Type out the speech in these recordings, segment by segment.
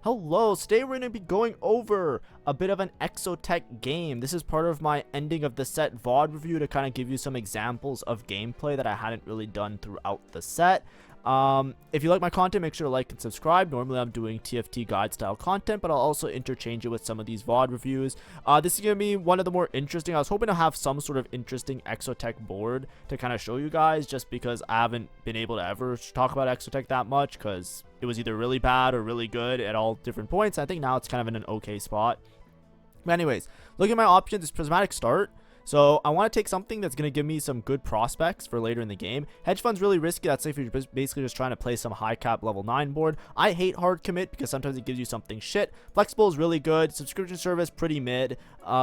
Hello, today we're going to be going over a bit of an EXOTECH game. This is part of my ending of the set VOD review to kind of give you some examples of gameplay that I hadn't really done throughout the set. If you like my content, make sure to like and subscribe. Normally I'm doing TFT guide style content, but I'll also interchange it with some of these VOD reviews. This is going to be one of the more interesting. I was hoping to have some sort of interesting EXOTECH board to kind of show you guys, just because I haven't been able to ever talk about EXOTECH that much, because it was either really bad or really good at all different points. I think now it's kind of in an okay spot. But anyways, looking at my options, it's prismatic start. So I want to take something that's going to give me some good prospects for later in the game. Hedge fund's really risky. That's if you're basically just trying to play some high cap level 9 board. I hate hard commit because sometimes it gives you something shit. Flexible is really good. Subscription service pretty mid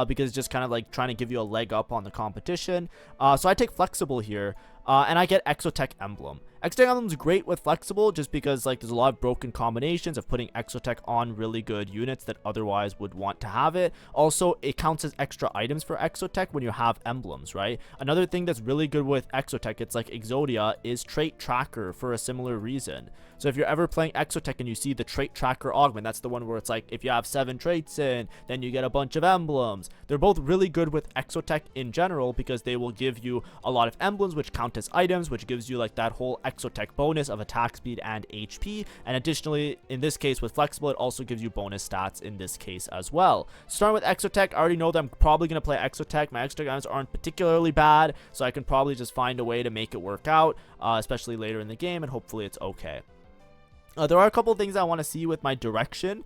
because it's just kind of like trying to give you a leg up on the competition. So I take flexible here. And I get EXOTECH Emblem. EXOTECH Emblem is great with flexible just because like there's a lot of broken combinations of putting EXOTECH on really good units that otherwise would want to have it. Also, it counts as extra items for EXOTECH when you have emblems, right? Another thing that's really good with EXOTECH, it's like EXODIA, is trait tracker for a similar reason. So if you're ever playing EXOTECH and you see the trait tracker augment, that's the one where it's like if you have 7 traits in, then you get a bunch of emblems. They're both really good with EXOTECH in general because they will give you a lot of emblems which count as items, which gives you like that whole EXOTECH bonus of attack speed and HP. And additionally, in this case with flexible, it also gives you bonus stats in this case as well. Starting with EXOTECH, I already know that I'm probably going to play EXOTECH. My EXOTECH items aren't particularly bad, so I can probably just find a way to make it work out, especially later in the game, and hopefully it's okay. There are a couple of things I want to see with my direction.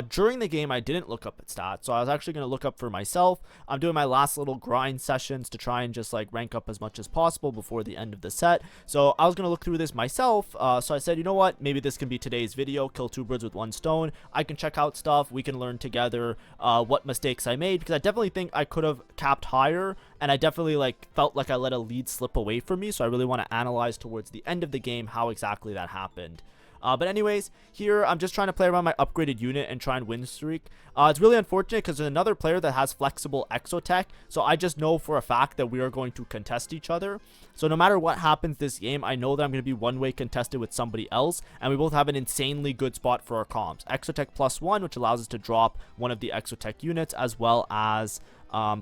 During the game, I didn't look up at stats, so I was actually going to look up for myself. I'm doing my last little grind sessions to try and just like rank up as much as possible before the end of the set. So I was going to look through this myself. So I said, you know what, maybe this can be today's video, kill 2 birds with 1 stone. I can check out stuff. We can learn together what mistakes I made, because I definitely think I could have capped higher, and I definitely like felt like I let a lead slip away from me. So I really want to analyze towards the end of the game how exactly that happened. But anyways, here I'm just trying to play around my upgraded unit and try and win streak. It's really unfortunate because there's another player that has flexible EXOTECH, so I just know for a fact that we are going to contest each other. So no matter what happens this game, I know that I'm going to be one-way contested with somebody else, and we both have an insanely good spot for our comps. EXOTECH +1, which allows us to drop one of the EXOTECH units, as well as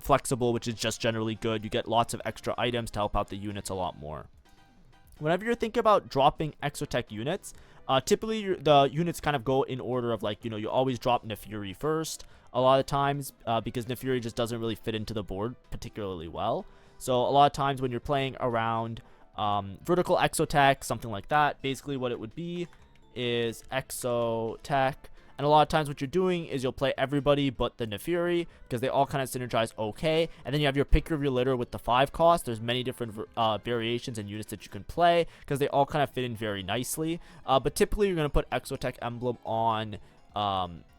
flexible, which is just generally good. You get lots of extra items to help out the units a lot more. Whenever you're thinking about dropping EXOTECH units, typically the units kind of go in order of like, you know, you always drop Nefuri first a lot of times because Nefuri just doesn't really fit into the board particularly well. So a lot of times when you're playing around vertical EXOTECH, something like that, basically what it would be is EXOTECH. And a lot of times what you're doing is you'll play everybody but the Nefuri because they all kind of synergize okay. And then you have your pick of your litter with the 5 cost. There's many different variations and units that you can play because they all kind of fit in very nicely. But typically you're going to put EXOTECH Emblem on,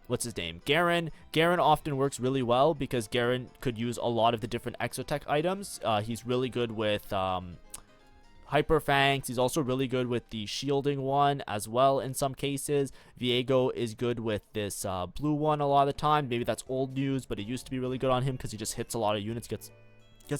what's his name? Garen. Garen often works really well because Garen could use a lot of the different EXOTECH items. He's really good with Hyper Fangs. He's also really good with the shielding one as well in some cases. Viego is good with this blue one a lot of the time. Maybe that's old news, but it used to be really good on him because he just hits a lot of units, gets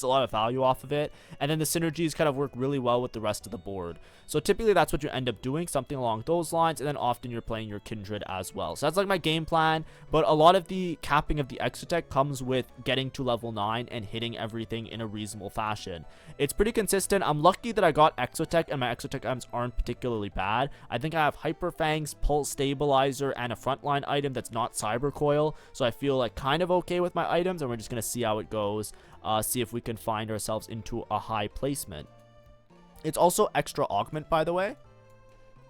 a lot of value off of it. And then the synergies kind of work really well with the rest of the board. So typically that's what you end up doing, something along those lines. And then often you're playing your Kindred as well. So that's like my game plan. But a lot of the capping of the EXOTECH comes with getting to level 9 and hitting everything in a reasonable fashion. It's pretty consistent. I'm lucky that I got EXOTECH and my EXOTECH items aren't particularly bad. I think I have Hyper Fangs, Pulse Stabilizer, and a frontline item that's not Cyber Coil. So I feel like kind of okay with my items, and we're just going to see how it goes. See if we can find ourselves into a high placement. It's also extra augment, by the way.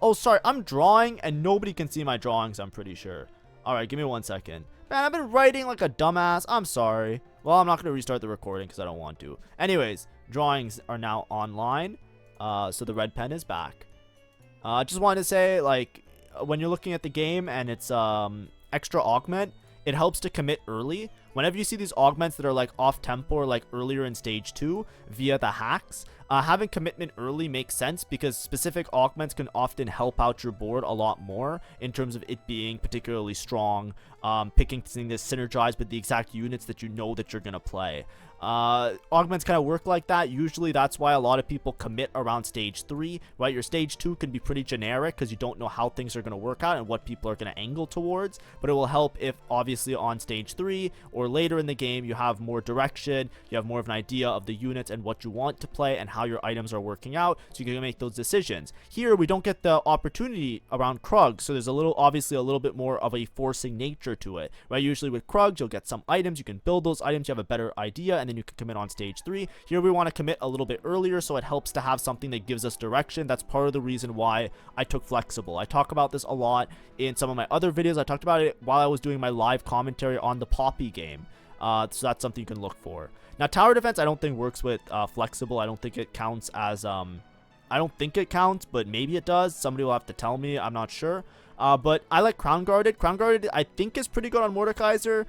Oh, sorry, I'm drawing and nobody can see my drawings, I'm pretty sure. Alright, give me 1 second. Man, I've been writing like a dumbass. I'm sorry. Well, I'm not going to restart the recording because I don't want to. Anyways, drawings are now online. So the red pen is back. Just wanted to say, like, when you're looking at the game and it's extra augment, it helps to commit early. whenever you see these augments that are like off tempo or like earlier in stage 2 via the hacks, having commitment early makes sense because specific augments can often help out your board a lot more in terms of it being particularly strong, picking things that synergize with the exact units that you know that you're going to play. Augments kind of work like that. Usually that's why a lot of people commit around stage 3, right? Your stage 2 can be pretty generic because you don't know how things are going to work out and what people are going to angle towards, but it will help if obviously on stage 3 or later in the game you have more direction, you have more of an idea of the units and what you want to play and how your items are working out, so you can make those decisions. Here we don't get the opportunity around Krug, so there's obviously a little bit more of a forcing nature to it, right? Usually with Krug you'll get some items, you can build those items, you have a better idea, and then you can commit on stage 3. Here we want to commit a little bit earlier, so it helps to have something that gives us direction. That's part of the reason why I took flexible. I talk about this a lot in some of my other videos. I talked about it while I was doing my live commentary on the Poppy game, so that's something you can look for. Now tower defense I don't think works with flexible. I don't think it counts as I don't think it counts, but maybe it does. Somebody will have to tell me. I'm not sure. But I like Crown Guarded. Crown Guarded I think is pretty good on Mordekaiser.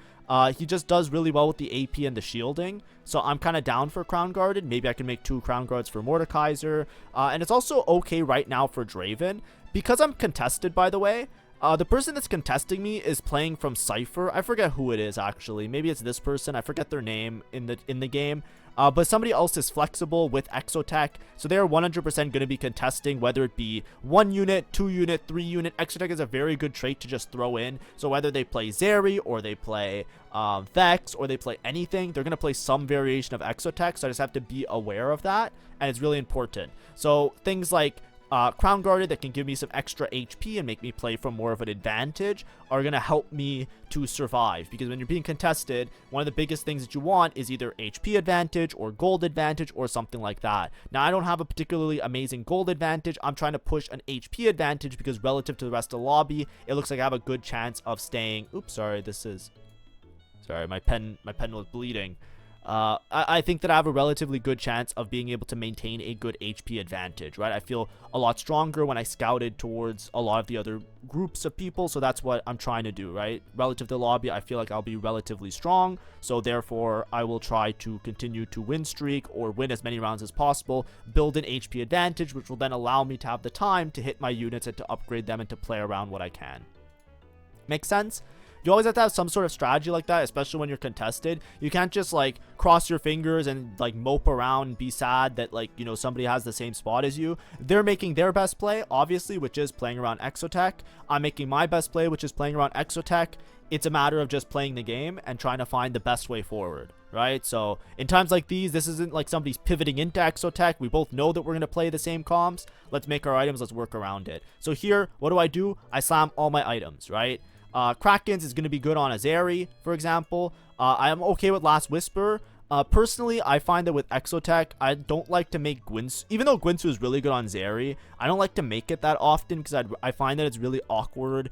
He just does really well with the AP and the shielding, so I'm kind of down for Crown Guarded. Maybe I can make 2 Crown Guards for Mordekaiser, and it's also okay right now for Draven. Because I'm contested, by the way, the person that's contesting me is playing from Cypher. I forget who it is actually. Maybe it's this person. I forget their name in the game. But somebody else is flexible with EXOTECH, so they're 100% going to be contesting, whether it be 1 unit, 2 unit, 3 unit. EXOTECH is a very good trait to just throw in, so whether they play Zeri, or they play Vex, or they play anything, they're going to play some variation of EXOTECH, so I just have to be aware of that, and it's really important. So things like Crown Guarded that can give me some extra HP and make me play from more of an advantage are going to help me to survive, because when you're being contested, one of the biggest things that you want is either HP advantage or gold advantage or something like that. Now I don't have a particularly amazing gold advantage. I'm trying to push an HP advantage because relative to the rest of the lobby, it looks like I have a good chance of staying. Oops, sorry, my pen was bleeding. I think that I have a relatively good chance of being able to maintain a good HP advantage, right? I feel a lot stronger when I scouted towards a lot of the other groups of people, so that's what I'm trying to do, right? Relative to the lobby, I feel like I'll be relatively strong, so therefore I will try to continue to win streak or win as many rounds as possible, build an HP advantage, which will then allow me to have the time to hit my units and to upgrade them and to play around what I can. Make sense? You always have to have some sort of strategy like that, especially when you're contested. You can't just like cross your fingers and like mope around and be sad that like, you know, somebody has the same spot as you. They're making their best play, obviously, which is playing around EXOTECH. I'm making my best play, which is playing around EXOTECH. It's a matter of just playing the game and trying to find the best way forward, right? So in times like these, this isn't like somebody's pivoting into EXOTECH. We both know that we're going to play the same comps. Let's make our items. Let's work around it. So here, what do? I slam all my items, right? Krakens is going to be good on a Zeri, for example. I am okay with Last Whisper. Personally, I find that with EXOTECH, I don't like to make Gwynsu. Even though Gwynsu is really good on Zeri, I don't like to make it that often because I find that it's really awkward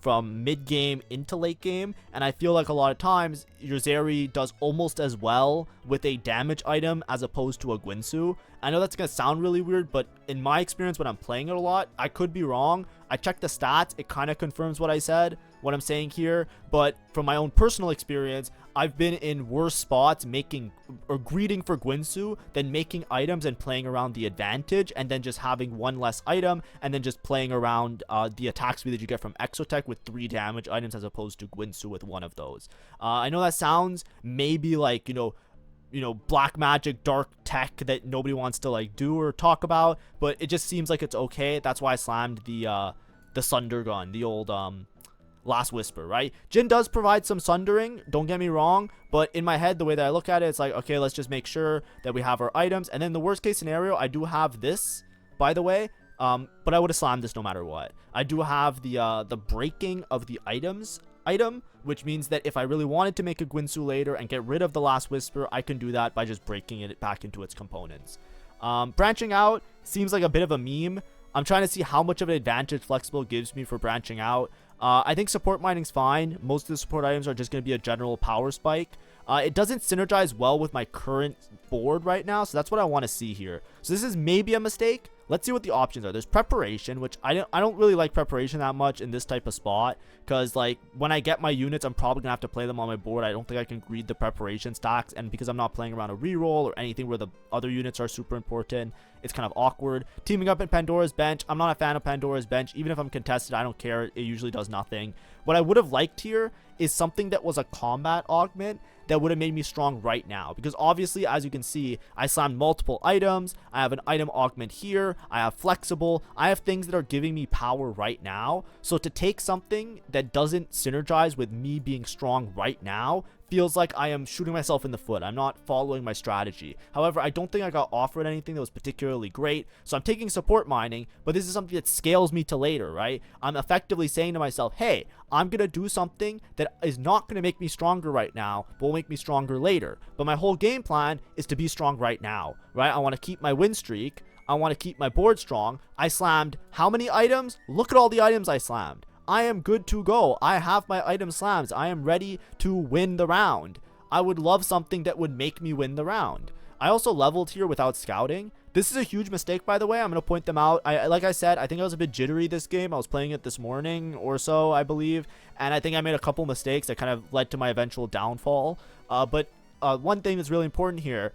from mid-game into late game. And I feel like a lot of times, your Zeri does almost as well with a damage item as opposed to a Gwynsu. I know that's going to sound really weird, but in my experience when I'm playing it a lot, I could be wrong. I checked the stats. It kind of confirms what I said, what I'm saying here. But from my own personal experience, I've been in worse spots making or greeting for Gwynsu than making items and playing around the advantage and then just having one less item and then just playing around the attack speed that you get from EXOTECH with 3 damage items as opposed to Gwynsu with 1 of those. I know that sounds maybe like, you know, black magic, dark tech that nobody wants to like do or talk about, but it just seems like it's okay. That's why I slammed the Sunder gun, the old Last Whisper, right? Jhin does provide some sundering, don't get me wrong, but in my head, the way that I look at it, it's like, okay, let's just make sure that we have our items, and then the worst case scenario, I do have this, by the way, but I would have slammed this no matter what. I do have the breaking of the item, which means that if I really wanted to make a Gwynsu later and get rid of the Last Whisper, I can do that by just breaking it back into its components. Branching out seems like a bit of a meme. I'm trying to see how much of an advantage Flexible gives me for branching out. I think support mining's fine. Most of the support items are just going to be a general power spike. It doesn't synergize well with my current board right now, so that's what I want to see here. So this is maybe a mistake. let's see what the options are. There's preparation, which I don't really like preparation that much in this type of spot, because like when I get my units, I'm probably gonna have to play them on my board. I don't think I can read the preparation stacks, and because I'm not playing around a reroll or anything where the other units are super important, it's kind of awkward. Teaming up in Pandora's bench, I'm not a fan of Pandora's bench. Even if I'm contested, I don't care. It usually does nothing. What I would have liked here is something that was a combat augment that would have made me strong right now, because obviously, as you can see, I slammed multiple items. I have an item augment here. I have flexible. I have things that are giving me power right now. So to take something that doesn't synergize with me being strong right now feels like I am shooting myself in the foot. I'm not following my strategy. However, I don't think I got offered anything that was particularly great, so I'm taking support mining, but this is something that scales me to later, right? I'm effectively saying to myself, hey, I'm gonna do something that is not gonna make me stronger right now, but will make me stronger later. But my whole game plan is to be strong right now, right? I want to keep my win streak. I want to keep my board strong. I slammed how many items? Look at all the items I slammed. I am good to go. I have my item slams. I am ready to win the round. I would love something that would make me win the round. I also leveled here without scouting. This is a huge mistake, by the way. I'm going to point them out. Like I said, I think I was a bit jittery this game. I was playing it this morning or so, I believe. And I think I made a couple mistakes that kind of led to my eventual downfall. But one thing that's really important here,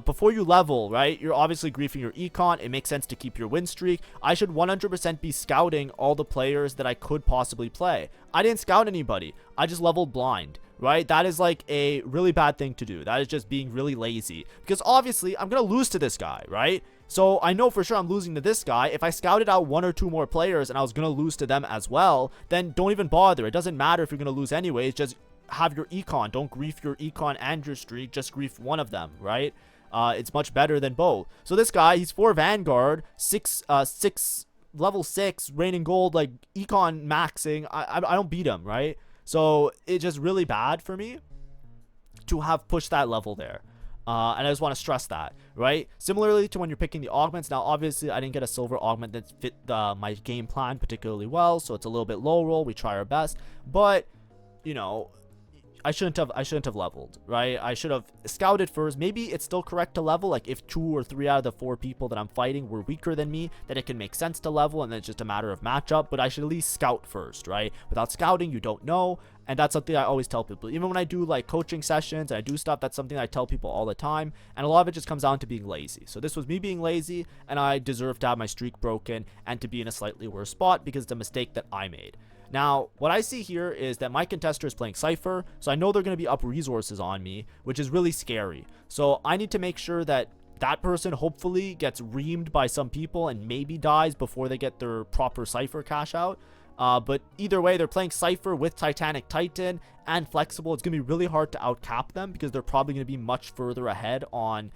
before you level, right, you're obviously griefing your econ. It makes sense to keep your win streak. I should 100% be scouting all the players that I could possibly play. I didn't scout anybody. I just leveled blind, right? That is like a really bad thing to do. That is just being really lazy, because obviously I'm going to lose to this guy, right? So I know for sure I'm losing to this guy. If I scouted out 1 or 2 more players and I was going to lose to them as well, then don't even bother. It doesn't matter if you're going to lose anyways. Just have your econ. Don't grief your econ and your streak. Just grief one of them, right? It's much better than both. So this guy, he's 4 Vanguard, 6 level 6 reigning gold, like econ maxing. I don't beat him, right? So it's just really bad for me to have pushed that level there. And I just want to stress that, right? Similarly to when you're picking the augments. Now, obviously, I didn't get a silver augment that fit my game plan particularly well, so it's a little bit low roll. We try our best, but you know, I shouldn't have leveled, right? I should have scouted first. Maybe it's still correct to level, like if 2 or 3 out of the 4 people that I'm fighting were weaker than me, then it can make sense to level, and then it's just a matter of matchup. But I should at least scout first, right? Without scouting, you don't know. And that's something I always tell people. Even when I do like coaching sessions and I do stuff, that's something I tell people all the time. And a lot of it just comes down to being lazy. So this was me being lazy, and I deserve to have my streak broken and to be in a slightly worse spot because it's a mistake that I made. Now, what I see here is that my contester is playing Cypher, so I know they're going to be up resources on me, which is really scary. So I need to make sure that that person hopefully gets reamed by some people and maybe dies before they get their proper Cypher cash out. But either way, they're playing Cypher with Titanic Titan and Flexible. It's going to be really hard to outcap them because they're probably going to be much further ahead on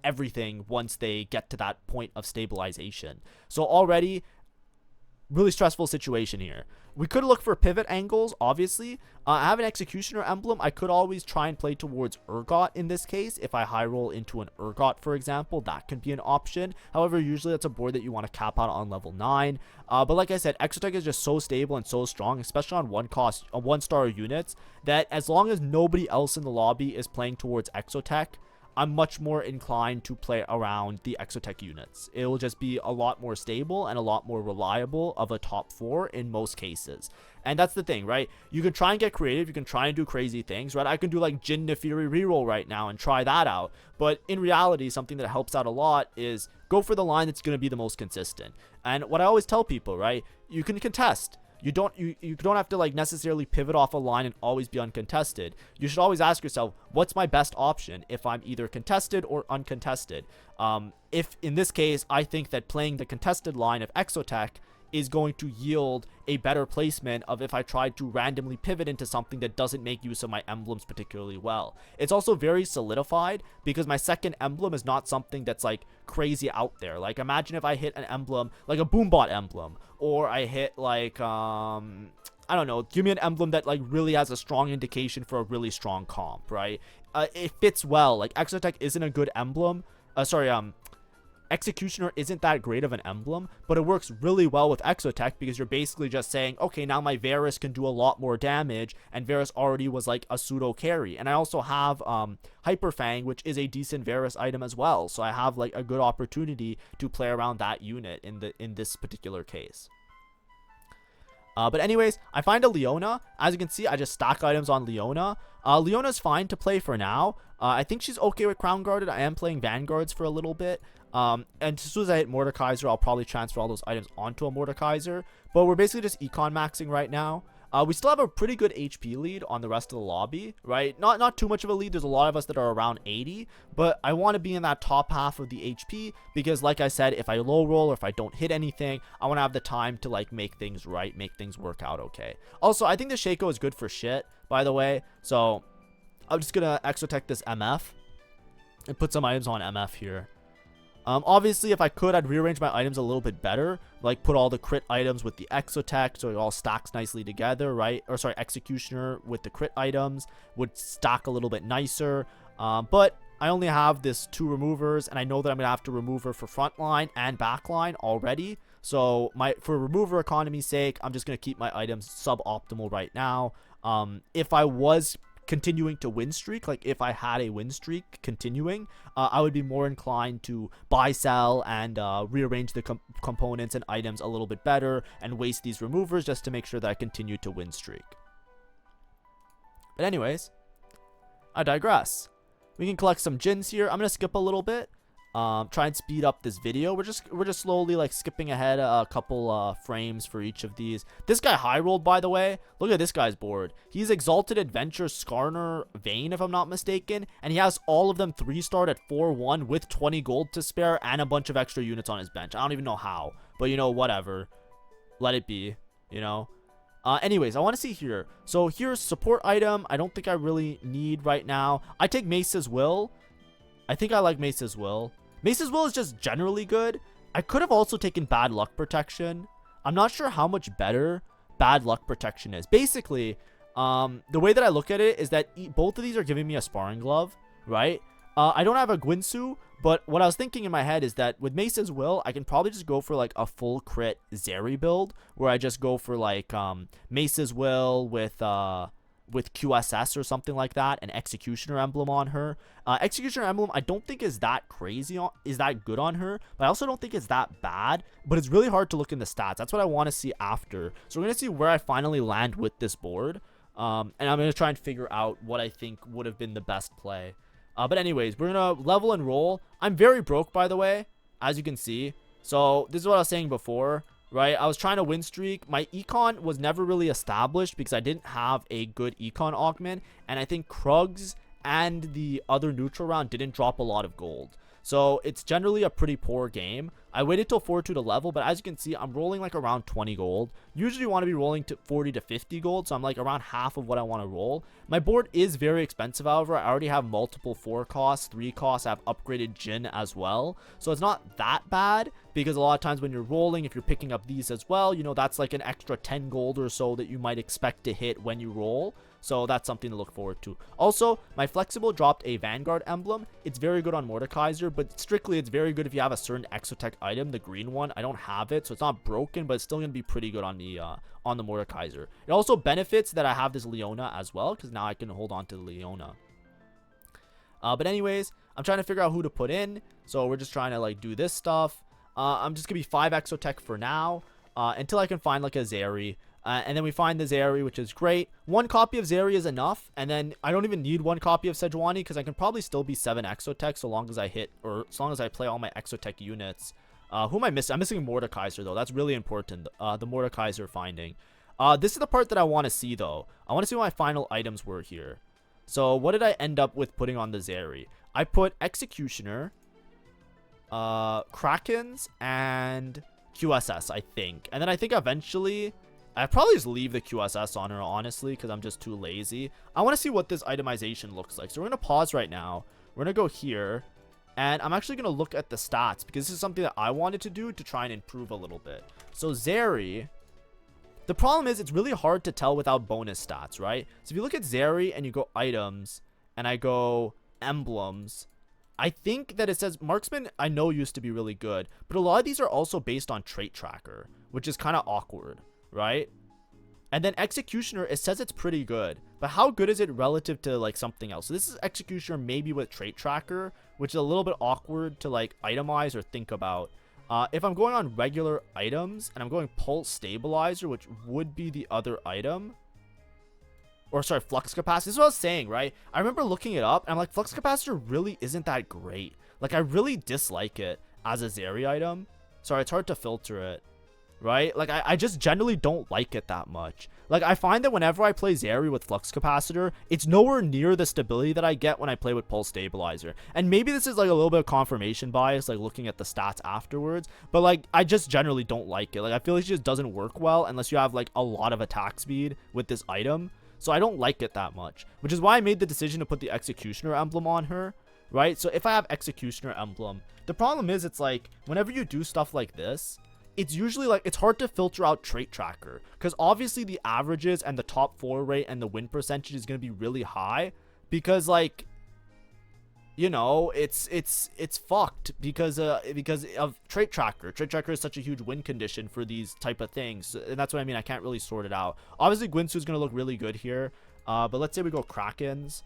everything once they get to that point of stabilization. So already, really stressful situation here. We could look for pivot angles, obviously. I have an Executioner emblem. I could always try and play towards Urgot in this case. If I high roll into an Urgot, for example, that could be an option. However, usually that's a board that you want to cap out on level 9. But like I said, EXOTECH is just so stable and so strong, especially on 1-star units, that as long as nobody else in the lobby is playing towards EXOTECH, I'm much more inclined to play around the EXOTECH units. It will just be a lot more stable and a lot more reliable of a top 4 in most cases. And that's the thing, right? You can try and get creative. You can try and do crazy things, right? I can do like Jin Nefiri reroll right now and try that out. But in reality, something that helps out a lot is go for the line that's going to be the most consistent. And what I always tell people, right? You can contest. You don't have to like necessarily pivot off a line and always be uncontested. You should always ask yourself, what's my best option if I'm either contested or uncontested? If in this case, I think that playing the contested line of EXOTECH is going to yield a better placement of if I tried to randomly pivot into something that doesn't make use of my emblems particularly well. It's also very solidified because my second emblem is not something that's like crazy out there. Like imagine if I hit an emblem like a Boombot emblem, or I hit like I don't know, give me an emblem that like really has a strong indication for a really strong comp, right? It fits well. Like EXOTECH isn't a good emblem. Executioner isn't that great of an emblem, but it works really well with EXOTECH because you're basically just saying, okay, now my Varus can do a lot more damage, and Varus already was like a pseudo carry. And I also have Hyperfang, which is a decent Varus item as well, so I have like a good opportunity to play around that unit in this particular case. But anyways, I find a Leona. As you can see, I just stack items on Leona. Leona's fine to play for now. I think she's okay with Crown Guarded. I am playing Vanguards for a little bit. And as soon as I hit Mordekaiser, I'll probably transfer all those items onto a Mordekaiser. But we're basically just econ maxing right now. We still have a pretty good HP lead on the rest of the lobby, right? Not too much of a lead. There's a lot of us that are around 80, but I want to be in that top half of the HP because, like I said, if I low roll or if I don't hit anything, I want to have the time to like make things right, make things work out okay. Also, I think the Shaco is good for shit, by the way. So I'm just gonna EXOTECH this MF and put some items on MF here. Obviously, if I could, I'd rearrange my items a little bit better. Like, put all the crit items with the EXOTECH so it all stacks nicely together, right? Or, sorry, Executioner with the crit items would stack a little bit nicer. But I only have this 2 removers, and I know that I'm going to have to remove her for frontline and backline already. So, for remover economy's sake, I'm just going to keep my items suboptimal right now. If I was continuing to win streak, like if I had a win streak continuing, I would be more inclined to buy, sell, and rearrange the components and items a little bit better and waste these removers just to make sure that I continue to win streak. But anyways, I digress. We can collect some Jins here. I'm gonna skip a little bit. Try and speed up this video. We're just slowly like skipping ahead a couple frames for each of these. This guy high rolled, by the way. Look at this guy's board. He's Exalted Adventure Skarner Vayne, if I'm not mistaken, and he has all of them 3-starred at 4-1 with 20 gold to spare and a bunch of extra units on his bench. I don't even know how, but you know, whatever. Let it be, you know. Anyways, I want to see here. So here's support item. I don't think I really need right now. I take Mace's Will. I think I like Mace's Will. Mace's Will is just generally good. I could have also taken Bad Luck Protection. I'm not sure how much better Bad Luck Protection is. Basically, the way that I look at it is that both of these are giving me a Sparring Glove, right? I don't have a Gwinsu, but what I was thinking in my head is that with Mace's Will, I can probably just go for like a full crit Zeri build, where I just go for like Mace's Will with QSS or something like that, an Executioner emblem on her. Executioner emblem I don't think is that crazy, is that good on her, but I also don't think it's that bad, but it's really hard to look in the stats. That's what I want to see after. So we're going to see where I finally land with this board, and I'm going to try and figure out what I think would have been the best play. But anyways, we're going to level and roll. I'm very broke, by the way, as you can see. So this is what I was saying before. Right, I was trying to win streak. My econ was never really established because I didn't have a good econ augment, and I think Krugs and the other neutral round didn't drop a lot of gold. So it's generally a pretty poor game. I waited till 4-2 to level, but as you can see, I'm rolling like around 20 gold. Usually you want to be rolling to 40 to 50 gold, so I'm like around half of what I want to roll. My board is very expensive, however. I already have multiple 4 costs, 3 costs. I have upgraded Jin as well. So it's not that bad, because a lot of times when you're rolling, if you're picking up these as well, you know, that's like an extra 10 gold or so that you might expect to hit when you roll. So that's something to look forward to. Also, my Flexible dropped a Vanguard emblem. It's very good on Mordekaiser, but strictly it's very good if you have a certain EXOTECH item, the green one. I don't have it, so it's not broken, but it's still going to be pretty good on the Mordekaiser. It also benefits that I have this Leona as well, because now I can hold on to the Leona. But anyways, I'm trying to figure out who to put in, so we're just trying to like do this stuff. I'm just going to be 5 EXOTECH for now, until I can find like a Zeri. And then we find the Zeri, which is great. 1 copy of Zeri is enough, and then I don't even need 1 copy of Sejuani because I can probably still be 7 EXOTECH so long as I hit, or as long as I play all my EXOTECH units. Who am I missing? I'm missing Mordekaiser though. That's really important. The Mordekaiser finding. This is the part that I want to see though. I want to see what my final items were here. So what did I end up with putting on the Zeri? I put Executioner, Krakens, and QSS, I think. And then I think eventually I probably just leave the QSS on her, honestly, because I'm just too lazy. I want to see what this itemization looks like. So we're going to pause right now. We're going to go here. And I'm actually going to look at the stats, because this is something that I wanted to do to try and improve a little bit. So Zeri, the problem is it's really hard to tell without bonus stats, right? So if you look at Zeri and you go items, and I go emblems, I think that it says marksman I know used to be really good, but a lot of these are also based on trait tracker, which is kind of awkward, right? And then executioner, it says it's pretty good, but how good is it relative to like something else? So this is executioner maybe with trait tracker, which is a little bit awkward to like itemize or think about. If I'm going on regular items and I'm going pulse stabilizer, which would be the other item, or sorry, flux capacitor. This is what I was saying, right? I remember looking it up and I'm like, flux capacitor really isn't that great. Like, I really dislike it as a Zeri item. Sorry, it's hard to filter it, right? Like, I just generally don't like it that much. Like, I find that whenever I play Zeri with flux capacitor, it's nowhere near the stability that I get when I play with pulse stabilizer. And maybe this is like a little bit of confirmation bias, like looking at the stats afterwards, but like, I just generally don't like it. Like, I feel like it just doesn't work well unless you have like a lot of attack speed with this item. So I don't like it that much, which is why I made the decision to put the executioner emblem on her, right? So if I have executioner emblem, the problem is it's like whenever you do stuff like this, it's usually like it's hard to filter out trait tracker, because obviously the averages and the top 4 rate and the win percentage is going to be really high, because like, you know, it's fucked because of trait tracker. Trait tracker is such a huge win condition for these type of things, and that's what I mean. I can't really sort it out. Obviously Gwinsu is going to look really good here, but let's say we go Krakens.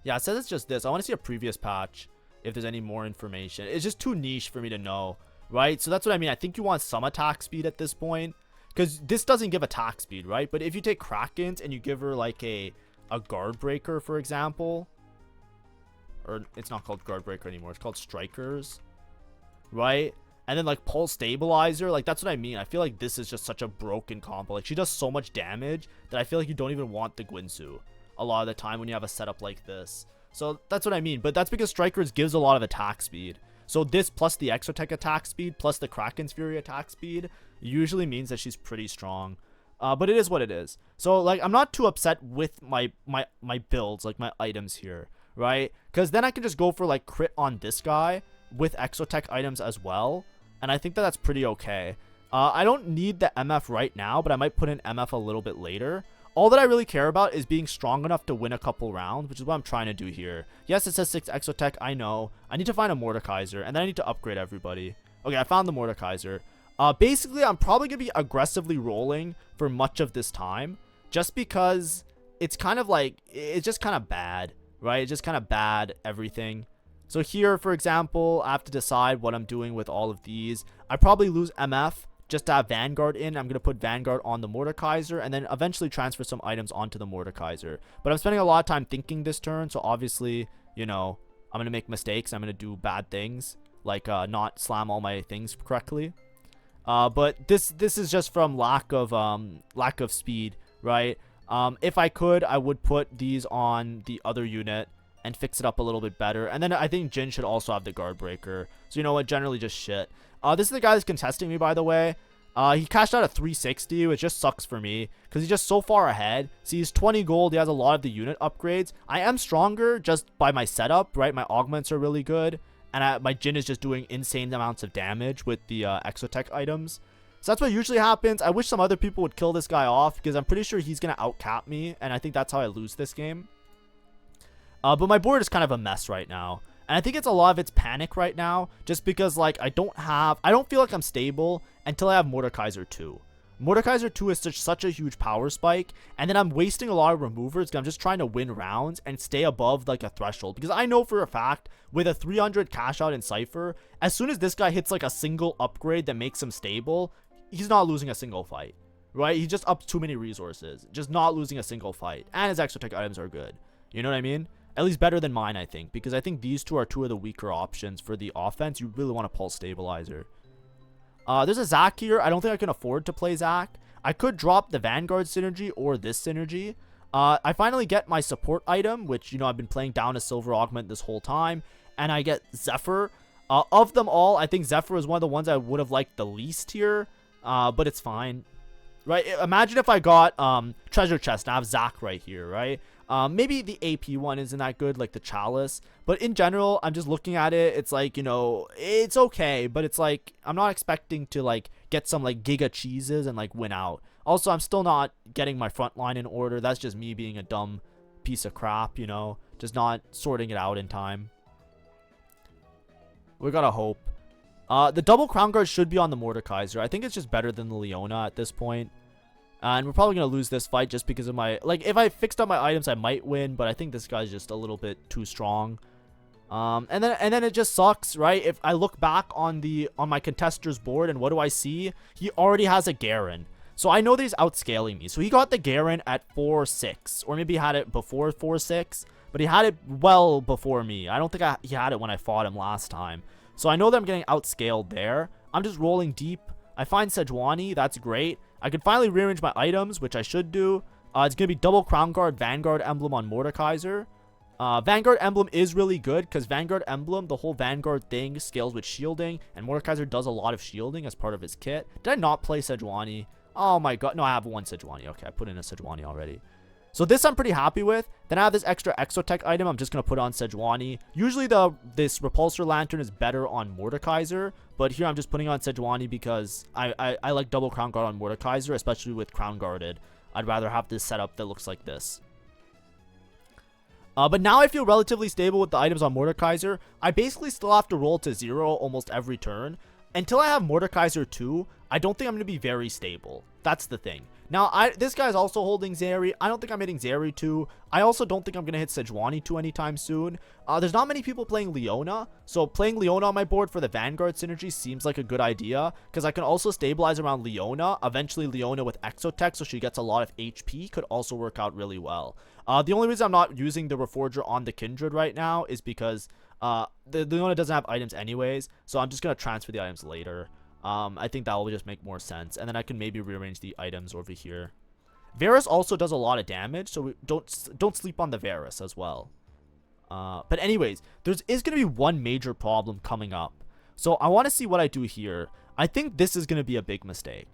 Yeah, it says it's just this. I want to see a previous patch if there's any more information. It's just too niche for me to know, right? So that's what I mean. I think you want some attack speed at this point, because this doesn't give attack speed, right? But if you take Krakens and you give her like a guard breaker, for example, or it's not called guard breaker anymore, it's called strikers, right? And then like pulse stabilizer, like that's what I mean. I feel like this is just such a broken combo. Like she does so much damage that I feel like you don't even want the Gwinsu a lot of the time when you have a setup like this. So that's what I mean. But that's because strikers gives a lot of attack speed. So this plus the EXOTECH attack speed plus the Kraken's Fury attack speed usually means that she's pretty strong. But it is what it is. So like I'm not too upset with my builds, like my items here, right? Because then I can just go for like crit on this guy with EXOTECH items as well, and I think that that's pretty okay. I don't need the MF right now, but I might put in MF a little bit later. All that I really care about is being strong enough to win a couple rounds, which is what I'm trying to do here. Yes, it says 6 EXOTECH, I know. I need to find a Mordekaiser, and then I need to upgrade everybody. Okay, I found the Mordekaiser. Basically, I'm probably going to be aggressively rolling for much of this time, just because it's kind of like, it's just kind of bad, right? It's just kind of bad everything. So here, for example, I have to decide what I'm doing with all of these. I probably lose MF just to have Vanguard in. I'm going to put Vanguard on the Mordekaiser and then eventually transfer some items onto the Mordekaiser. But I'm spending a lot of time thinking this turn, so obviously, you know, I'm going to make mistakes. I'm going to do bad things, like not slam all my things correctly. But this is just from lack of speed, right? If I could, I would put these on the other unit and fix it up a little bit better. And then I think Jin should also have the guard breaker. So you know what, generally just shit. This is the guy that's contesting me, by the way. He cashed out a 360, which just sucks for me because he's just so far ahead. See, he's 20 gold. He has a lot of the unit upgrades. I am stronger just by my setup, right? My augments are really good. And my Jin is just doing insane amounts of damage with the EXOTECH items. So that's what usually happens. I wish some other people would kill this guy off because I'm pretty sure he's going to outcap me. And I think that's how I lose this game. But my board is kind of a mess right now. And I think it's a lot of it's panic right now. Just because like I don't feel like I'm stable until I have Mordekaiser 2. Mordekaiser 2 is such a huge power spike. And then I'm wasting a lot of removers because I'm just trying to win rounds and stay above like a threshold. Because I know for a fact with a 300 cash out in Cypher, as soon as this guy hits like a single upgrade that makes him stable, he's not losing a single fight. Right? He just ups too many resources. Just not losing a single fight. And his EXOTECH items are good. You know what I mean? At least better than mine, I think. Because I think these two are two of the weaker options for the offense. You really want a pulse stabilizer. There's a Zac here. I don't think I can afford to play Zac. I could drop the Vanguard synergy or this synergy. I finally get my support item, which, you know, I've been playing down a silver augment this whole time. And I get Zephyr. Of them all, I think Zephyr is one of the ones I would have liked the least here. But it's fine. Right? Imagine if I got Treasure Chest and I have Zac right here, right? Maybe the AP one isn't that good, like the Chalice. But in general, I'm just looking at it. It's like, you know, it's okay. But it's like, I'm not expecting to, like, get some, like, Giga Cheeses and, like, win out. Also, I'm still not getting my front line in order. That's just me being a dumb piece of crap, you know. Just not sorting it out in time. We gotta hope. The double crown guard should be on the Mordekaiser. I think it's just better than the Leona at this point. And we're probably going to lose this fight just because of my... Like, if I fixed up my items, I might win. But I think this guy's just a little bit too strong. And then it just sucks, right? If I look back on my contester's board, and what do I see? He already has a Garen. So I know that he's outscaling me. So he got the Garen at 4-6. Or maybe he had it before 4-6. But he had it well before me. I don't think he had it when I fought him last time. So I know that I'm getting outscaled there. I'm just rolling deep. I find Sejuani. That's great. I can finally rearrange my items, which I should do. It's going to be double Crown Guard, Vanguard Emblem on Mordekaiser. Vanguard Emblem is really good because Vanguard Emblem, the whole Vanguard thing, scales with shielding. And Mordekaiser does a lot of shielding as part of his kit. Did I not play Sejuani? Oh my god. No, I have one Sejuani. Okay, I put in a Sejuani already. So this I'm pretty happy with. Then I have this extra EXOTECH item I'm just going to put on Sejuani. Usually this Repulsor Lantern is better on Mordekaiser. But here I'm just putting on Sejuani because I like double Crown Guard on Mordekaiser, especially with Crown Guarded. I'd rather have this setup that looks like this. But now I feel relatively stable with the items on Mordekaiser. I basically still have to roll to 0 almost every turn. Until I have Mordekaiser 2, I don't think I'm going to be very stable. That's the thing. Now, this guy's also holding Zeri. I don't think I'm hitting Zeri 2. I also don't think I'm going to hit Sejuani 2 anytime soon. There's not many people playing Leona. So playing Leona on my board for the Vanguard synergy seems like a good idea. Because I can also stabilize around Leona. Eventually Leona with EXOTECH so she gets a lot of HP could also work out really well. The only reason I'm not using the Reforger on the Kindred right now is because the Leona doesn't have items anyways. So I'm just going to transfer the items later. I think that will just make more sense. And then I can maybe rearrange the items over here. Varus also does a lot of damage, so we don't sleep on the Varus as well. But anyways, there is going to be one major problem coming up. So I want to see what I do here. I think this is going to be a big mistake.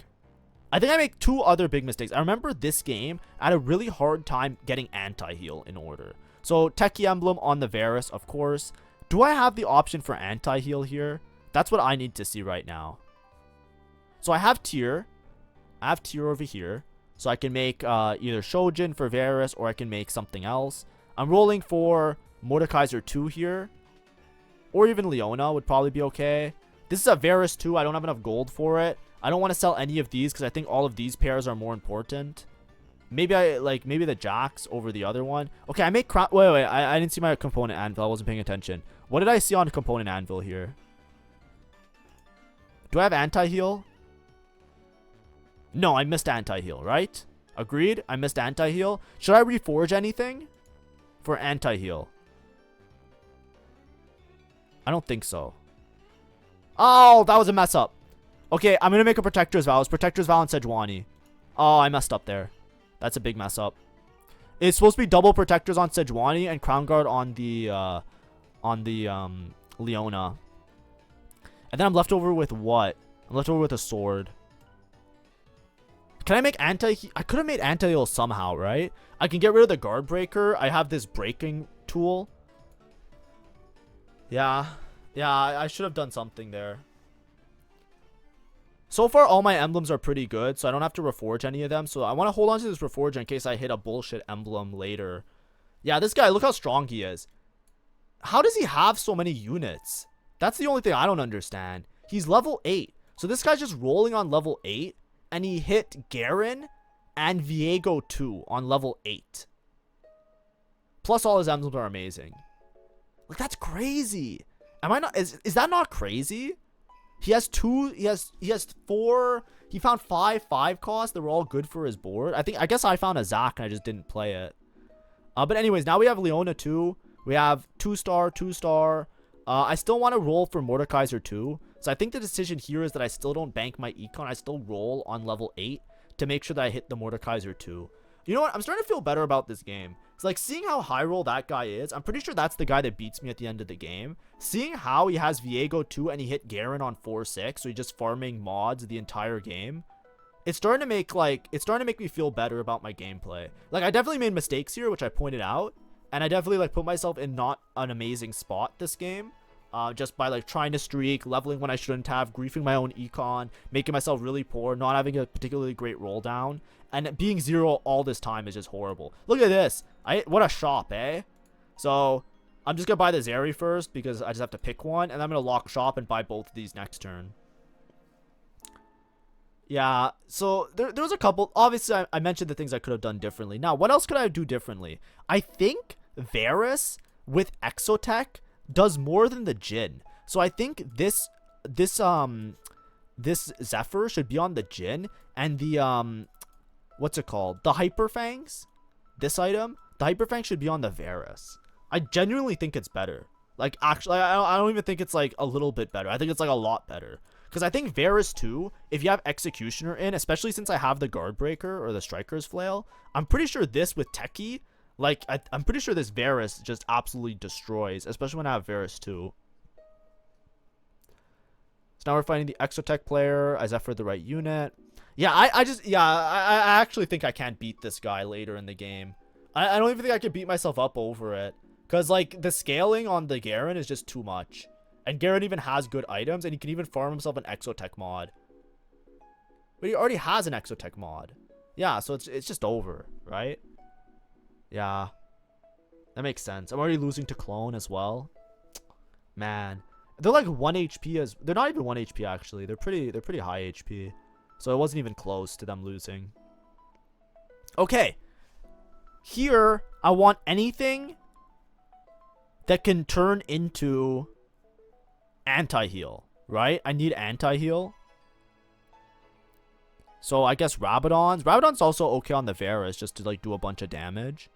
I think I make 2 other big mistakes. I remember this game, I had a really hard time getting anti-heal in order. So Techie Emblem on the Varus, of course. Do I have the option for anti-heal here? That's what I need to see right now. So I have tier. I have tier over here. So I can make either Shojin for Varus or I can make something else. I'm rolling for Mordekaiser 2 here. Or even Leona would probably be okay. This is a Varus 2. I don't have enough gold for it. I don't want to sell any of these because I think all of these pairs are more important. Maybe maybe the Jax over the other one. Okay, I make wait. I didn't see my component anvil. I wasn't paying attention. What did I see on component anvil here? Do I have anti-heal? No, I missed anti-heal, right? Agreed? I missed anti-heal. Should I reforge anything for anti-heal? I don't think so. Oh, that was a mess up. Okay, I'm going to make a Protector's Vow. It's Protector's Vow on Sejuani. Oh, I messed up there. That's a big mess up. It's supposed to be double Protectors on Sejuani and Crown Guard on the Leona. And then I'm left over with what? I'm left over with a sword. Can I make anti-heal? I could have made anti-heal somehow, right? I can get rid of the guard breaker. I have this breaking tool. Yeah, I should have done something there. So far, all my emblems are pretty good, so I don't have to reforge any of them. So I want to hold on to this reforger in case I hit a bullshit emblem later. Yeah, this guy, look how strong he is. How does he have so many units? That's the only thing I don't understand. He's level 8. So this guy's just rolling on level 8. And he hit Garen and Viego 2 on level 8. Plus all his emblems are amazing. Like, that's crazy. Am I not... Is that not crazy? He has 2... He has 4... He found 5 costs that were all good for his board. I guess I found a Zac and I just didn't play it. But anyways, now we have Leona 2. We have 2-star, 2-star. I still want to roll for Mordekaiser 2. So I think the decision here is that I still don't bank my econ. I still roll on level 8 to make sure that I hit the Mordekaiser 2. You know what? I'm starting to feel better about this game. It's like seeing how high roll that guy is. I'm pretty sure that's the guy that beats me at the end of the game. Seeing how he has Viego 2 and he hit Garen on 4-6. So he's just farming mods the entire game. It's starting to make me feel better about my gameplay. Like, I definitely made mistakes here, which I pointed out. And I definitely put myself in not an amazing spot this game. Just by trying to streak, leveling when I shouldn't have, griefing my own econ, making myself really poor, not having a particularly great roll down, and being 0 all this time is just horrible. Look at this. What a shop, eh? So I'm just gonna buy the Zeri first because I just have to pick one, and I'm gonna lock shop and buy both of these next turn. Yeah, so there was a couple. Obviously, I mentioned the things I could have done differently. Now, what else could I do differently? I think Varus with EXOTECH does more than the Jhin. So I think this Zephyr should be on the Jhin, and the what's it called? The Hyper Fangs. This item, the Hyper Fangs should be on the Varus. I genuinely think it's better. Like, actually, I don't even think it's like a little bit better. I think it's like a lot better. Because I think Varus 2, if you have Executioner in, especially since I have the Guard Breaker or the Striker's Flail, I'm pretty sure this with Techie, like, I'm pretty sure this Varus just absolutely destroys, especially when I have Varus 2. So now we're fighting the EXOTECH player. I Zephyr the right unit. Yeah, I actually think I can't beat this guy later in the game. I don't even think I can beat myself up over it. Because, like, the scaling on the Garen is just too much. And Garen even has good items, and he can even farm himself an EXOTECH mod. But he already has an EXOTECH mod. Yeah, so it's just over, right? Yeah. That makes sense. I'm already losing to Clone as well. Man. They're like 1 HP as... They're not even 1 HP, actually. They're pretty high HP. So it wasn't even close to them losing. Okay. Here, I want anything that can turn into anti-heal, right? I need anti-heal. So I guess Rabadon's also okay on the Varus just to like do a bunch of damage.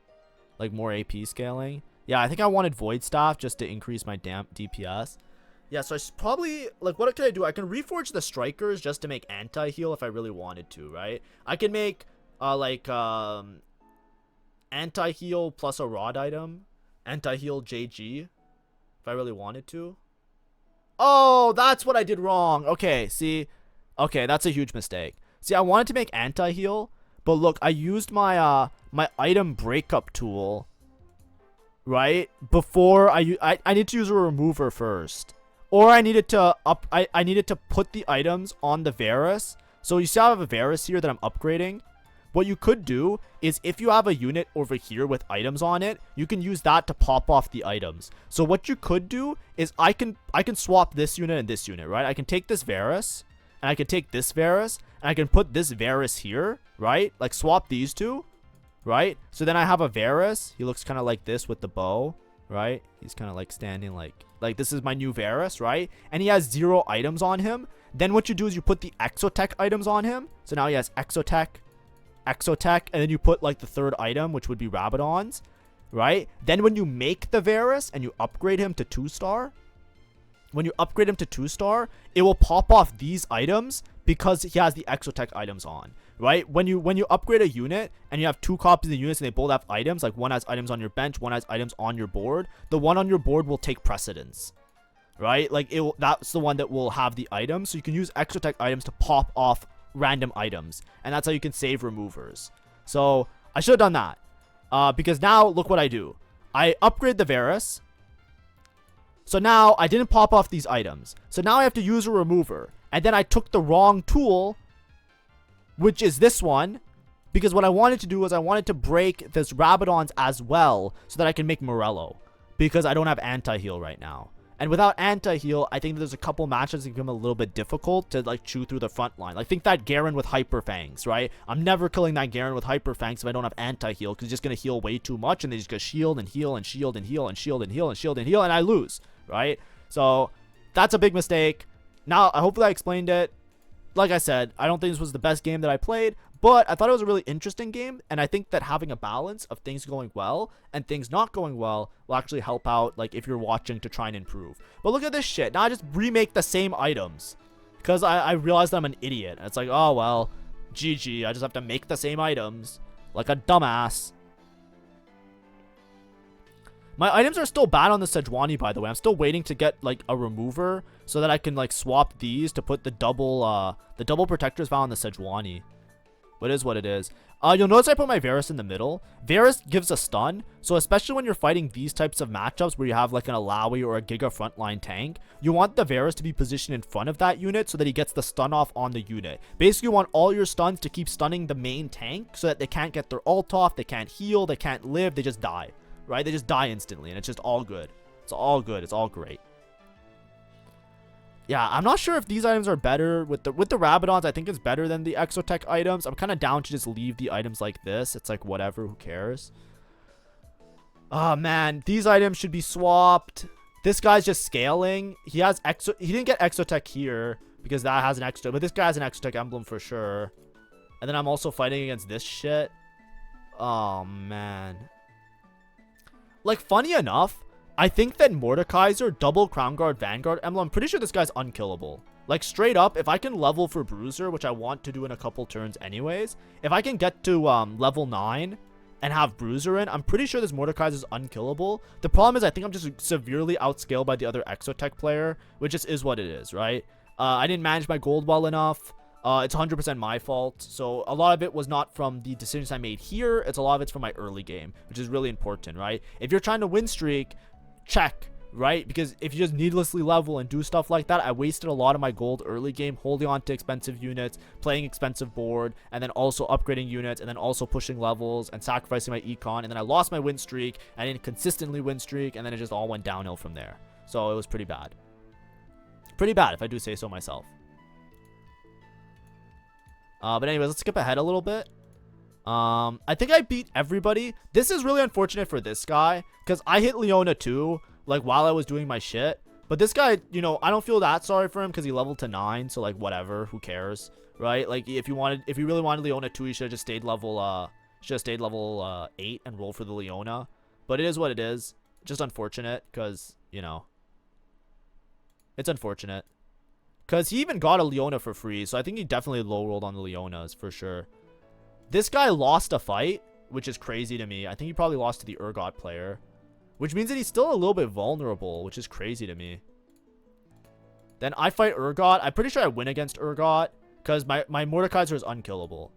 Like more AP scaling. Yeah, I think I wanted Void Staff just to increase my DPS. Yeah, so I should probably, like, what can I do? I can reforge the Strikers just to make anti-heal if I really wanted to, right? I can make, anti-heal plus a Rod item. Anti-heal JG if I really wanted to. Oh, that's what I did wrong. Okay, see? Okay, that's a huge mistake. See, I wanted to make anti-heal, but look, I used my my item breakup tool, right? Before I need to use a remover first. Or I needed to I needed to put the items on the Varus. So you see I have a Varus here that I'm upgrading. What you could do is if you have a unit over here with items on it, you can use that to pop off the items. So what you could do is I can swap this unit and this unit, right? I can take this Varus and I can take this Varus and I can put this Varus here, right? Like swap these two, right? So then I have a Varus. He looks kind of like this with the bow, right? He's kind of like standing like this is my new Varus, right? And he has 0 items on him. Then what you do is you put the EXOTECH items on him. So now he has EXOTECH, and then you put like the 3rd item, which would be Rabadon's, right? Then when you make the Varus and you upgrade him to 2-star, when you upgrade him to 2-star, it will pop off these items because he has the EXOTECH items on, right? When you upgrade a unit and you have 2 copies of the units and they both have items, like one has items on your bench, one has items on your board, the one on your board will take precedence, right? Like that's the one that will have the items. So you can use EXOTECH items to pop off random items, and that's how you can save removers. So I should have done that because now look what I do. I upgrade the Varus. So now I didn't pop off these items. So now I have to use a remover. And then I took the wrong tool, which is this one, because what I wanted to do was I wanted to break this Rabadon's as well so that I can make Morello, because I don't have anti-heal right now. And without anti-heal, I think there's a couple matches that become a little bit difficult to like chew through the front line. Like think that Garen with Hyper Fangs, right? I'm never killing that Garen with Hyper Fangs if I don't have anti-heal, because he's just going to heal way too much, and they just go shield and heal and shield and heal and shield and heal and shield and heal, and I lose, right? So that's a big mistake. Now, hopefully I explained it. Like I said, I don't think this was the best game that I played, but I thought it was a really interesting game, and I think that having a balance of things going well and things not going well will actually help out, like, if you're watching to try and improve. But look at this shit. Now I just remake the same items because I realized I'm an idiot. And it's like, oh, well, GG. I just have to make the same items like a dumbass. My items are still bad on the Sejuani, by the way. I'm still waiting to get, like, a remover so that I can, like, swap these to put the double protectors found on the Sejuani. But it is what it is. You'll notice I put my Varus in the middle. Varus gives a stun, so especially when you're fighting these types of matchups where you have, like, an Alawi or a Giga frontline tank, you want the Varus to be positioned in front of that unit so that he gets the stun off on the unit. Basically, you want all your stuns to keep stunning the main tank so that they can't get their ult off, they can't heal, they can't live, they just die. right? They just die instantly, and it's just all good. It's all good. It's all great. Yeah, I'm not sure if these items are better. With the Rabadons, I think it's better than the EXOTECH items. I'm kind of down to just leave the items like this. It's like, whatever, who cares? Oh, man. These items should be swapped. This guy's just scaling. He didn't get EXOTECH here because that has an extra. But this guy has an EXOTECH emblem for sure. And then I'm also fighting against this shit. Oh, man. Like, funny enough, I think that Mordekaiser, double Crown Guard, Vanguard emblem, I'm pretty sure this guy's unkillable. Like, straight up, if I can level for Bruiser, which I want to do in a couple turns anyways, if I can get to level 9 and have Bruiser in, I'm pretty sure this Mordekaiser is unkillable. The problem is I think I'm just severely outscaled by the other EXOTECH player, which just is what it is, right? I didn't manage my gold well enough. It's 100% my fault. So a lot of it was not from the decisions I made here. It's a lot of it's from my early game, which is really important, right? If you're trying to win streak, check, right? Because if you just needlessly level and do stuff like that, I wasted a lot of my gold early game holding on to expensive units, playing expensive board, and then also upgrading units, and then also pushing levels and sacrificing my econ, and then I lost my win streak. I didn't consistently win streak, and then it just all went downhill from there. So it was pretty bad. Pretty bad, if I do say so myself. But anyways, let's skip ahead a little bit. I think I beat everybody. This is really unfortunate for this guy, because I hit Leona too, like, while I was doing my shit. But this guy, you know, I don't feel that sorry for him, because he leveled to 9, so, like, whatever, who cares, right? Like, if you really wanted Leona 2, you should have just stayed level, 8 and rolled for the Leona. But it is what it is. Just unfortunate, because, you know, it's unfortunate. Because he even got a Leona for free, so I think he definitely low-rolled on the Leonas, for sure. This guy lost a fight, which is crazy to me. I think he probably lost to the Urgot player, which means that he's still a little bit vulnerable, which is crazy to me. Then I fight Urgot. I'm pretty sure I win against Urgot, because my Mordekaiser is unkillable.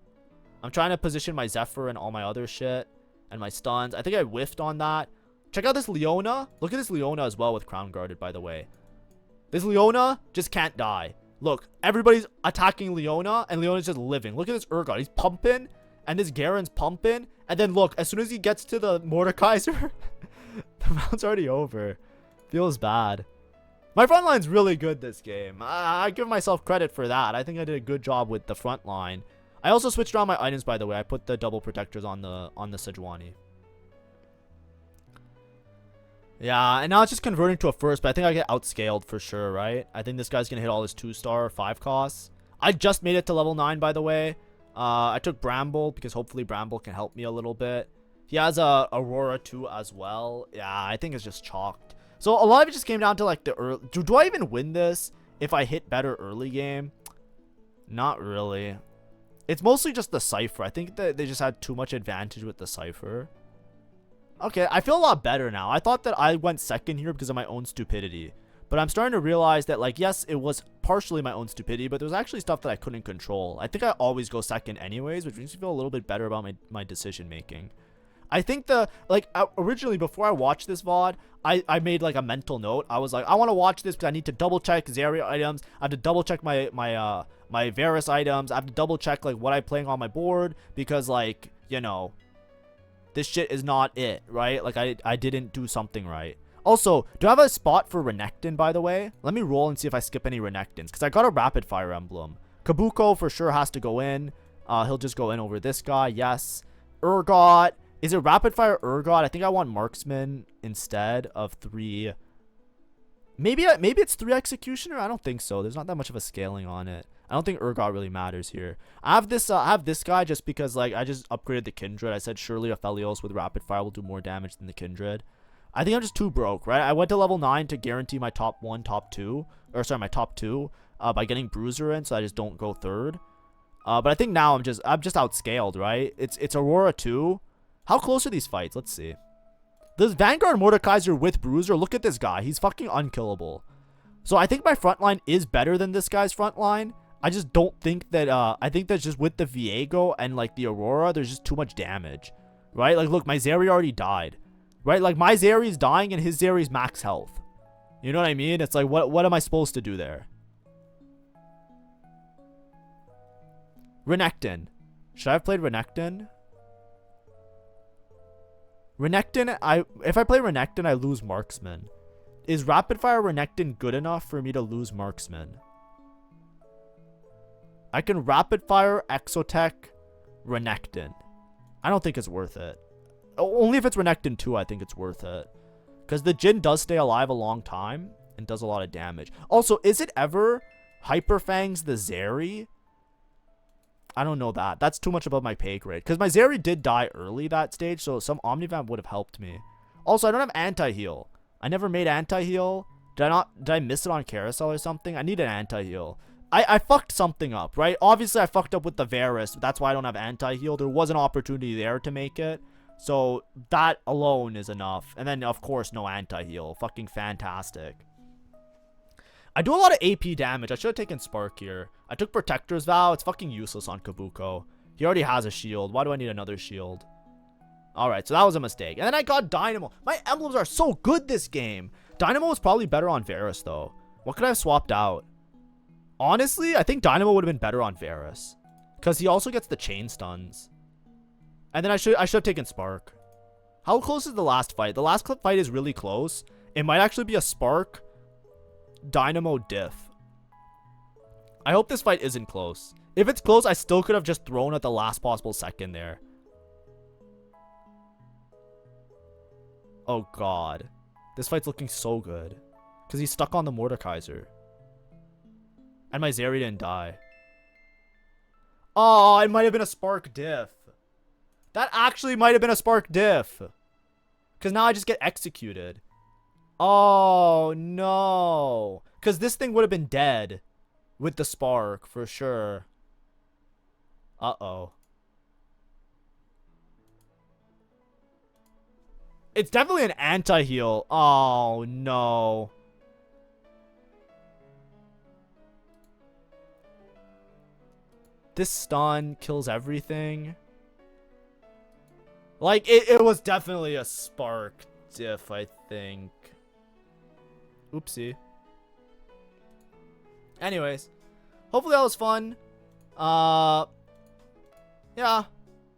I'm trying to position my Zephyr and all my other shit, and my stuns. I think I whiffed on that. Check out this Leona. Look at this Leona as well with Crown Guarded, by the way. This Leona just can't die. Look, everybody's attacking Leona, and Leona's just living. Look at this Urgot. He's pumping, and this Garen's pumping. And then look, as soon as he gets to the Mordekaiser, the round's already over. Feels bad. My front line's really good this game. I give myself credit for that. I think I did a good job with the front line. I also switched around my items, by the way. I put the double protectors on the Sejuani. Yeah, and now it's just converting to a first, but I think I get outscaled for sure, right? I think this guy's going to hit all his 2-star 5 costs. I just made it to level 9, by the way. I took Bramble because hopefully Bramble can help me a little bit. He has a Aurora too as well. Yeah, I think it's just chalked. So a lot of it just came down to like the early... Do I even win this if I hit better early game? Not really. It's mostly just the Cypher. I think that they just had too much advantage with the Cypher. Okay, I feel a lot better now. I thought that I went second here because of my own stupidity. But I'm starting to realize that, like, yes, it was partially my own stupidity, but there was actually stuff that I couldn't control. I think I always go second anyways, which makes me feel a little bit better about my decision making. I think originally, before I watched this VOD, I made, like, a mental note. I was like, I want to watch this because I need to double check Zarya items. I have to double check my Varus items. I have to double check, like, what I'm playing on my board because, like, you know... This shit is not it, right? Like, I didn't do something right. Also, do I have a spot for Renekton, by the way? Let me roll and see if I skip any Renektons, because I got a Rapid Fire emblem. Kabuko for sure has to go in. He'll just go in over this guy, yes. Urgot. Is it Rapid Fire Urgot? I think I want Marksman instead of 3. Maybe it's 3 Executioner? I don't think so. There's not that much of a scaling on it. I don't think Urgot really matters here. I have this guy just because, like, I just upgraded the Kindred. I said surely a Aphelios with Rapid Fire will do more damage than the Kindred. I think I'm just too broke, right? I went to level 9 to guarantee my top 2 by getting Bruiser in, so I just don't go third. But I think now I'm just outscaled, right? It's Aurora 2. How close are these fights? Let's see. This Vanguard Mordekaiser with Bruiser, look at this guy. He's fucking unkillable. So I think my front line is better than this guy's front line. I just don't think that, I think that just with the Viego and, like, the Aurora, there's just too much damage, right? Like, look, my Zeri already died, right? Like, my Zeri's dying and his Zeri's max health. You know what I mean? It's like, what am I supposed to do there? Renekton. Should I have played Renekton? Renekton, if I play Renekton, I lose Marksman. Is Rapid Fire Renekton good enough for me to lose Marksman? I can Rapid Fire EXOTECH Renekton. I don't think it's worth it. Only if it's Renekton 2, I think it's worth it. Because the Jhin does stay alive a long time and does a lot of damage. Also, is it ever Hyper Fangs the Zeri? I don't know that. That's too much above my pay grade. Because my Zeri did die early that stage, so some Omnivamp would have helped me. Also, I don't have anti-heal. I never made anti-heal. Did I miss it on Carousel or something? I need an anti-heal. I fucked something up, right? Obviously, I fucked up with the Varus. That's why I don't have anti-heal. There was an opportunity there to make it. So, that alone is enough. And then, of course, no anti-heal. Fucking fantastic. I do a lot of AP damage. I should have taken Spark here. I took Protector's Vow. It's fucking useless on Kabuko. He already has a shield. Why do I need another shield? Alright, so that was a mistake. And then I got Dynamo. My emblems are so good this game. Dynamo was probably better on Varus, though. What could I have swapped out? Honestly, I think Dynamo would have been better on Varus. Because he also gets the chain stuns. And then I should have taken Spark. How close is the last fight? The last fight is really close. It might actually be a Spark Dynamo diff. I hope this fight isn't close. If it's close, I still could have just thrown at the last possible second there. Oh god. This fight's looking so good. Because he's stuck on the Mordekaiser. And my Zeri didn't die. Oh, it might have been a Spark diff. That actually might have been a Spark diff. Because now I just get executed. Oh, no. Because this thing would have been dead. With the Spark, for sure. Uh-oh. It's definitely an anti-heal. Oh, no. This stun kills everything. Like, it was definitely a Spark diff, I think. Oopsie. Anyways. Hopefully that was fun. Yeah.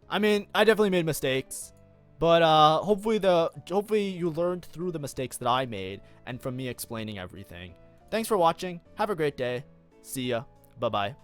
I mean, I definitely made mistakes. But hopefully you learned through the mistakes that I made and from me explaining everything. Thanks for watching. Have a great day. See ya. Bye-bye.